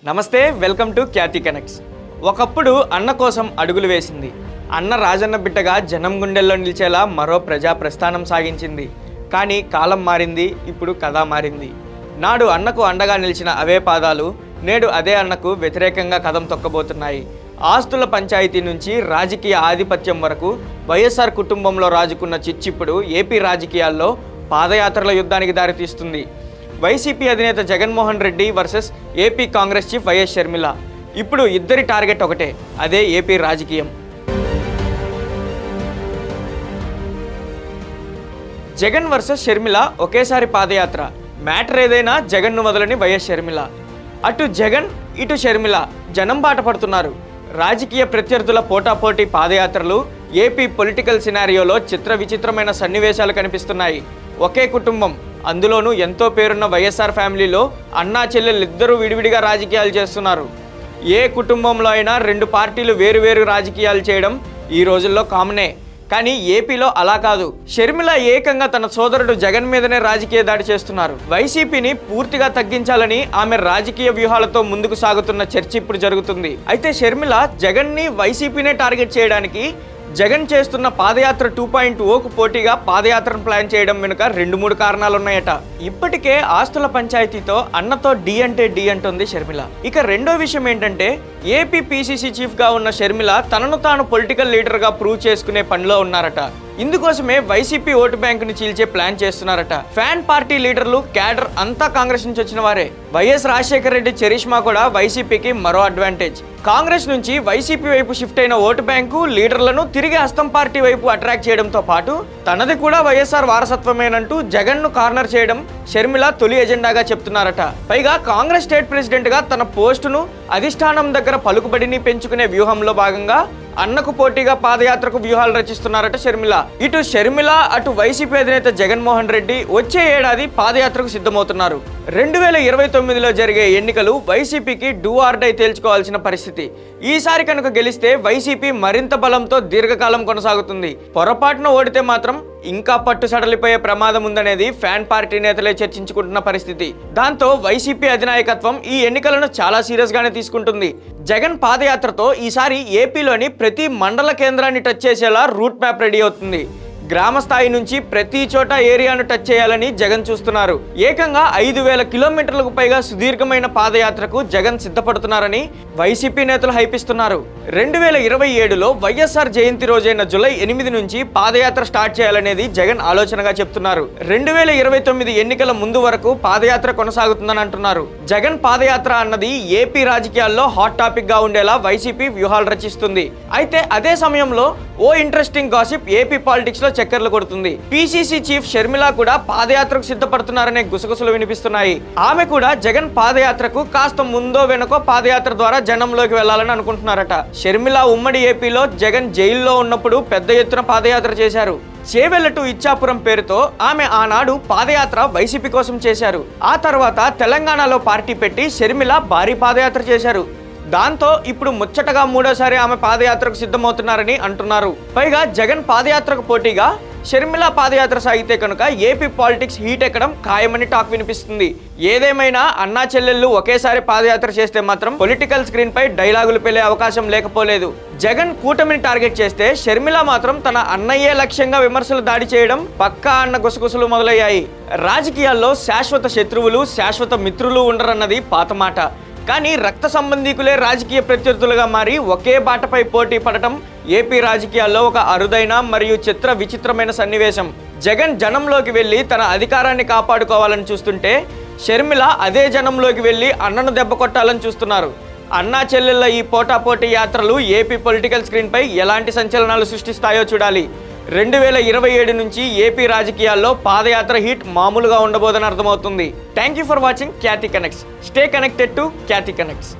నమస్తే, welcome to Khyati connects. ఒకప్పుడు అన్న కోసం అడుగులు వేసింది. అన్న రాజన్న బిడ్డగా జనం గుండెల్లో నిలిచేలా మరో ప్రజా ప్రస్థానం సాగించింది. కానీ కాలం మారింది, ఇప్పుడు కథ మారింది. నాడు అన్నకు అండగా నిలిచిన అవే పాదాలు నేడు అదే అన్నకు వ్యతిరేకంగా కదం తొక్కబోతున్నాయి. ఆస్తుల పంచాయతీ నుంచి రాజకీయ ఆధిపత్యం వరకు వైఎస్ఆర్ కుటుంబంలో రాజుకున్న చిచ్చిప్పుడు ఏపీ రాజకీయాల్లో పాదయాత్రల యుద్ధానికి దారితీస్తుంది. వైసీపీ అధినేత Jaganmohan Reddy versus AP Congress chief YS Sharmila. ఇప్పుడు ఇద్దరి టార్గెట్ ఒకటే, అదే ఏపీ రాజకీయం. జగన్ వర్సెస్ షర్మిల ఒకేసారి పాదయాత్ర. మ్యాటర్ ఏదైనా జగన్ను వదలని వైఎస్ షర్మిల. అటు జగన్ ఇటు షర్మిల జనం బాట పడుతున్నారు. రాజకీయ ప్రత్యర్థుల పోటాపోటీ పాదయాత్రలు ఏపీ పొలిటికల్ సినారియోలో చిత్ర విచిత్రమైన సన్నివేశాలు కనిపిస్తున్నాయి. ఒకే కుటుంబం, అందులోనూ ఎంతో పేరున్న వైఎస్ఆర్ ఫ్యామిలీలో అన్నా చెల్లెలిద్దరూ విడివిడిగా రాజకీయాలు చేస్తున్నారు. ఏ కుటుంబంలో అయినా రెండు పార్టీలు వేరువేరు రాజకీయాలు చేయడం ఈ రోజుల్లో కామనే. కానీ ఏపీలో అలా కాదు. షర్మిల ఏకంగా తన సోదరుడు జగన్ మీదనే రాజకీయ దాడి చేస్తున్నారు. వైసీపీని పూర్తిగా తగ్గించాలని ఆమె రాజకీయ వ్యూహాలతో ముందుకు సాగుతున్న చర్చ ఇప్పుడు జరుగుతుంది. అయితే షర్మిల జగన్ని వైసీపీనే టార్గెట్ చేయడానికి జగన్ చేస్తున్న పాదయాత్ర 2.0కు పోటీగా పాదయాత్రను ప్లాన్ చేయడం వెనుక 2-3 కారణాలున్నాయట. ఇప్పటికే ఆస్తుల పంచాయతీతో అన్నతో డి అంటే డి అంటుంది షర్మిల. ఇక రెండో విషయం ఏంటంటే ఏపీ పీసీసీ చీఫ్గా ఉన్న షర్మిల తనను తాను పొలిటికల్ లీడర్గా ప్రూవ్ చేసుకునే పనిలో ఉన్నారట. ఇందుకోసమే వైసీపీ ఓటు బ్యాంకుని చీల్చే ప్లాన్ చేస్తున్నారట. ఫ్యాన్ పార్టీ లీడర్లు, క్యాడర్ అంతా కాంగ్రెస్ నుంచి వచ్చిన వారే. వైఎస్ రాజశేఖర రెడ్డి చరిష్మా కూడా వైసీపీకి మరో అడ్వాంటేజ్. కాంగ్రెస్ నుంచి వైసీపీ వైపు షిఫ్ట్ అయిన ఓటు బ్యాంకు లీడర్లను తిరిగి హస్తం పార్టీ వైపు అట్రాక్ట్ చేయడంతో పాటు తనది కూడా వైఎస్ఆర్ వారసత్వమేనంటూ జగన్ ను కార్నర్ చేయడం షర్మిల తొలి ఎజెండాగా చెప్తున్నారట. పైగా కాంగ్రెస్ స్టేట్ ప్రెసిడెంట్ గా తన పోస్టును అధిష్టానం దగ్గర పలుకుబడిని పెంచుకునే వ్యూహంలో భాగంగా అన్నకు పోటీగా పాదయాత్రకు వ్యూహాలు రచిస్తున్నారట షర్మిల. ఇటు షర్మిల అటు వైసీపీ అధినేత జగన్మోహన్ రెడ్డి వచ్చే ఏడాది పాదయాత్రకు సిద్ధమవుతున్నారు. 2029లో జరిగే ఎన్నికలు వైసీపీకి డూ ఆర్ డై తేల్చుకోవాల్సిన పరిస్థితి. ఈసారి కనుక గెలిస్తే వైసీపీ మరింత బలంతో దీర్ఘకాలం కొనసాగుతుంది. పొరపాటున ఓడితే మాత్రం ఇంకా పట్టు సడలిపోయే ప్రమాదం ఉందనేది ఫ్యాన్ పార్టీ నేతలే చర్చించుకుంటున్న పరిస్థితి. దాంతో వైసీపీ అధినాయకత్వం ఈ ఎన్నికలను చాలా సీరియస్ గానే తీసుకుంటుంది. జగన్ పాదయాత్రతో ఈసారి ఏపీలోని ప్రతి మండల కేంద్రాన్ని టచ్ చేసేలా రూట్ మ్యాప్ రెడీ అవుతుంది. గ్రామ స్థాయి నుంచి ప్రతి చోట ఏరియాను టచ్ చేయాలని జగన్ చూస్తున్నారు. ఏకంగా 5,000 కిలోమీటర్లకు పైగా సుదీర్ఘమైన పాదయాత్రకు జగన్ సిద్ధపడుతున్నారని వైసీపీ నేతలు హైపిస్తున్నారు. 2027లో వైఎస్ఆర్ జయంతి రోజైన జూలై 8 నుంచి పాదయాత్ర స్టార్ట్ చేయాలనేది జగన్ ఆలోచనగా చెప్తున్నారు. 2029 ఎన్నికల ముందు వరకు పాదయాత్ర కొనసాగుతుందని అంటున్నారు. జగన్ పాదయాత్ర అన్నది ఏపీ రాజకీయాల్లో హాట్ టాపిక్ గా ఉండేలా వైసీపీ వ్యూహాలు రచిస్తుంది. అయితే అదే సమయంలో ఓ ఇంట్రెస్టింగ్ గాసిప్ ఏపీ పాలిటిక్స్ లో చక్కర్లు కొడుతుంది. పీసీసీ చీఫ్ షర్మిల కూడా పాదయాత్రకు సిద్ధపడుతున్నారనే గుసగుసలు వినిపిస్తున్నాయి. ఆమె కూడా జగన్ పాదయాత్రకు కాస్త ముందో వెనుకో పాదయాత్ర ద్వారా జనంలోకి వెళ్లాలని అనుకుంటున్నారట. షర్మిల ఉమ్మడి ఏపీలో జగన్ జైల్లో ఉన్నప్పుడు పెద్ద ఎత్తున పాదయాత్ర చేశారు. చేవెళ్ల టు ఇచ్చాపురం పేరుతో ఆమె ఆనాడు పాదయాత్ర వైసీపీ కోసం చేశారు. ఆ తర్వాత తెలంగాణలో పార్టీ పెట్టి షర్మిల భారీ పాదయాత్ర చేశారు. దాంతో ఇప్పుడు ముచ్చటగా మూడోసారి ఆమె పాదయాత్రకు సిద్ధమవుతున్నారని అంటున్నారు. పైగా జగన్ పాదయాత్రకు పోటీగా షర్మిల పాదయాత్ర సాగితే కనుక ఏపీ పాలిటిక్స్ హీట్ ఎక్కడం ఖాయమని టాక్ వినిపిస్తుంది. ఏదేమైనా అన్నా చెల్లెళ్ళు ఒకేసారి పాదయాత్ర చేస్తే మాత్రం పొలిటికల్ స్క్రీన్ పై డైలాగులు పెళ్లే అవకాశం లేకపోలేదు. జగన్ కూటమిని టార్గెట్ చేస్తే షర్మిల మాత్రం తన అన్నయ్యే లక్ష్యంగా విమర్శలు దాడి చేయడం పక్కా అన్న గుసగుసలు మొదలయ్యాయి. రాజకీయాల్లో శాశ్వత శత్రువులు, శాశ్వత మిత్రులు ఉండరన్నది పాత మాట. కానీ రక్త సంబంధీకులే రాజకీయ ప్రత్యర్థులుగా మారి ఒకే బాటపై పోటీ పడటం ఏపీ రాజకీయాల్లో ఒక అరుదైన మరియు చిత్ర విచిత్రమైన సన్నివేశం. జగన్ జనంలోకి వెళ్ళి తన అధికారాన్ని కాపాడుకోవాలని చూస్తుంటే షర్మిల అదే జనంలోకి వెళ్ళి అన్నను దెబ్బ కొట్టాలని చూస్తున్నారు. అన్నా చెల్లెళ్ళ ఈ పోటాపోటీ యాత్రలు ఏపీ పొలిటికల్ స్క్రీన్ పై ఎలాంటి సంచలనాలు సృష్టిస్తాయో చూడాలి. 2027 నుంచి ఏపీ రాజకీయాల్లో పాదయాత్ర హీట్ మామూలుగా ఉండబోదని అర్థమవుతుంది. Thank you for watching Khyati connects. Stay connected to Khyati connects.